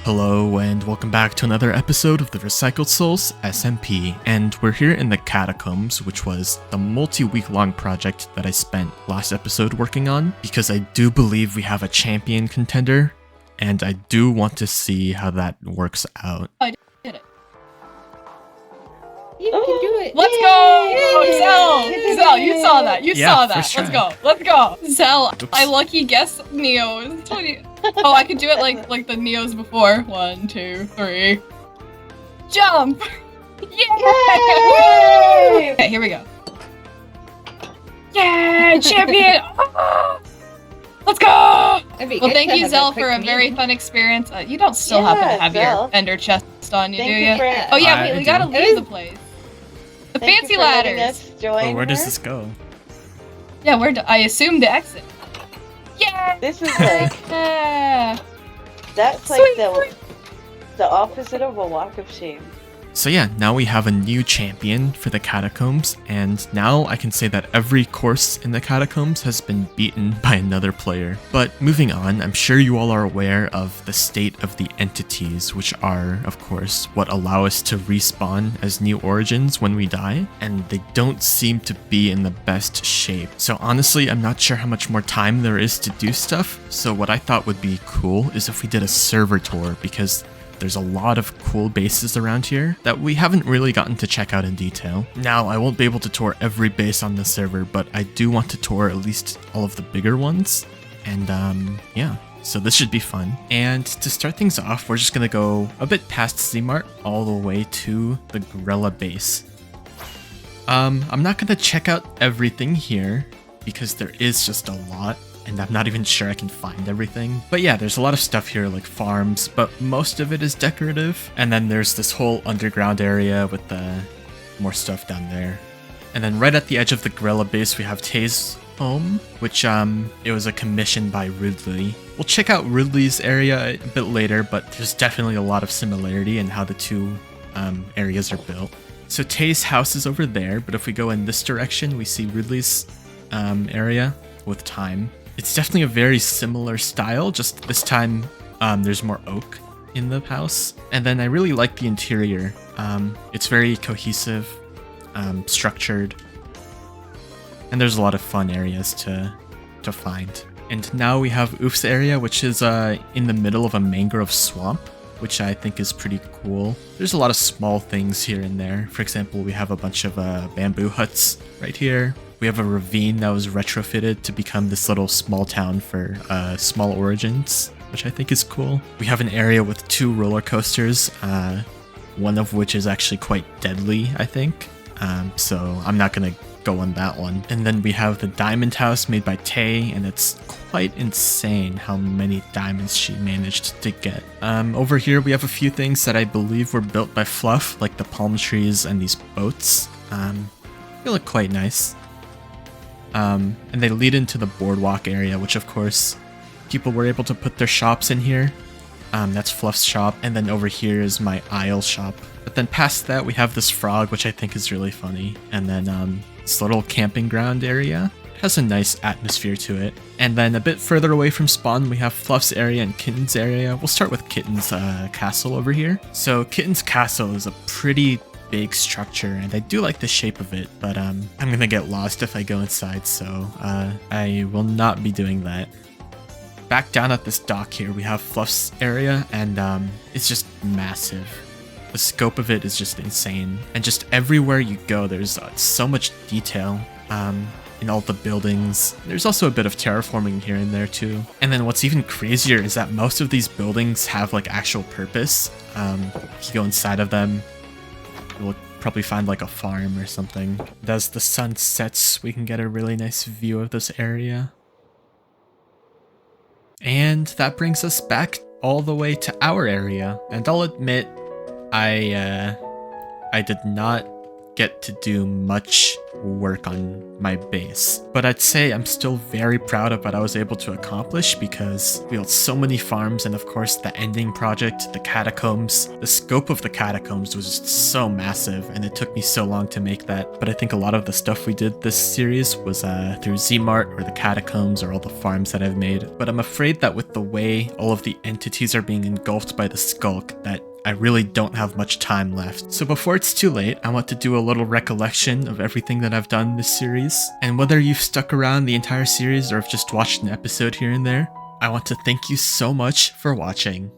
Hello and welcome back to another episode of the Recycled Souls SMP, and we're here in the Catacombs, which was the multi-week long project that I spent last episode working on, because I do believe we have a champion contender, and I do want to see how that works out. I did it. You can do it. Let's go! Zell, you saw that. You saw that. Sure. Let's go. Zell, Oops. I lucky guess Neos. Oh, I could do it like the Neos before. 1, 2, 3. Jump! Yay! Okay, here we go. Yeah, champion! Ah! Let's go! Well, thank you, Zell, for a very fun experience. You don't still happen to have Zell. your ender chest on you, Thank do you you? for- Oh yeah, I we gotta do. leave the place. The Thank fancy you for letting ladders. us join Oh, where does her. this go? Yeah, I assume the exit. Yeah! This is like that's like Sweet. the opposite of a walk of shame. So yeah, now we have a new champion for the Catacombs, and now I can say that every course in the Catacombs has been beaten by another player. But moving on, I'm sure you all are aware of the state of the entities, which are, of course, what allow us to respawn as new origins when we die, and they don't seem to be in the best shape. So honestly, I'm not sure how much more time there is to do stuff, so what I thought would be cool is if we did a server tour, because there's a lot of cool bases around here that we haven't really gotten to check out in detail. Now, I won't be able to tour every base on the server, but I do want to tour at least all of the bigger ones. And yeah, so this should be fun. And to start things off, we're just gonna go a bit past Z-Mart all the way to the Gorilla base. I'm not gonna check out everything here because there is just a lot, and I'm not even sure I can find everything. But yeah, there's a lot of stuff here like farms, but most of it is decorative. And then there's this whole underground area with more stuff down there. And then right at the edge of the gorilla base, we have Tay's home, which it was a commission by Ridley. We'll check out Ridley's area a bit later, but there's definitely a lot of similarity in how the two areas are built. So Tay's house is over there, but if we go in this direction, we see Ridley's area with thyme. It's definitely a very similar style, just this time there's more oak in the house. And then I really like the interior. It's very cohesive, structured, and there's a lot of fun areas to find. And now we have Oof's area, which is in the middle of a mangrove swamp, which I think is pretty cool. There's a lot of small things here and there. For example, we have a bunch of bamboo huts right here. We have a ravine that was retrofitted to become this little small town for small origins, which I think is cool. We have an area with 2 roller coasters, one of which is actually quite deadly, I think. So I'm not gonna go on that one. And then we have the diamond house made by Tay, and it's quite insane how many diamonds she managed to get. Over here we have a few things that I believe were built by Fluff, like the palm trees and these boats. They look quite nice. And they lead into the boardwalk area, which of course people were able to put their shops in here. That's Fluff's shop, and then over here is my Isle shop. But then past that we have this frog, which I think is really funny, and then this little camping ground area. It has a nice atmosphere to it. And then a bit further away from spawn we have Fluff's area and Kitten's area. We'll start with Kitten's castle over here. So Kitten's castle is a pretty big structure, and I do like the shape of it, but I'm gonna get lost if I go inside, so I will not be doing that. Back down at this dock here, we have Fluff's area, and it's just massive. The scope of it is just insane, and just everywhere you go, there's so much detail in all the buildings. There's also a bit of terraforming here and there too. And then what's even crazier is that most of these buildings have like actual purpose. If you go inside of them, we'll probably find like a farm or something. And as the sun sets, we can get a really nice view of this area. And that brings us back all the way to our area. And I'll admit, I did not get to do much work on my base. But I'd say I'm still very proud of what I was able to accomplish because we built so many farms, and of course the ending project, the Catacombs. The scope of the Catacombs was just so massive, and it took me so long to make that. But I think a lot of the stuff we did this series was through Zmart or the Catacombs or all the farms that I've made. But I'm afraid that with the way all of the entities are being engulfed by the Skulk, that I really don't have much time left. So before it's too late, I want to do a little recollection of everything that I've done this series. And whether you've stuck around the entire series or have just watched an episode here and there, I want to thank you so much for watching.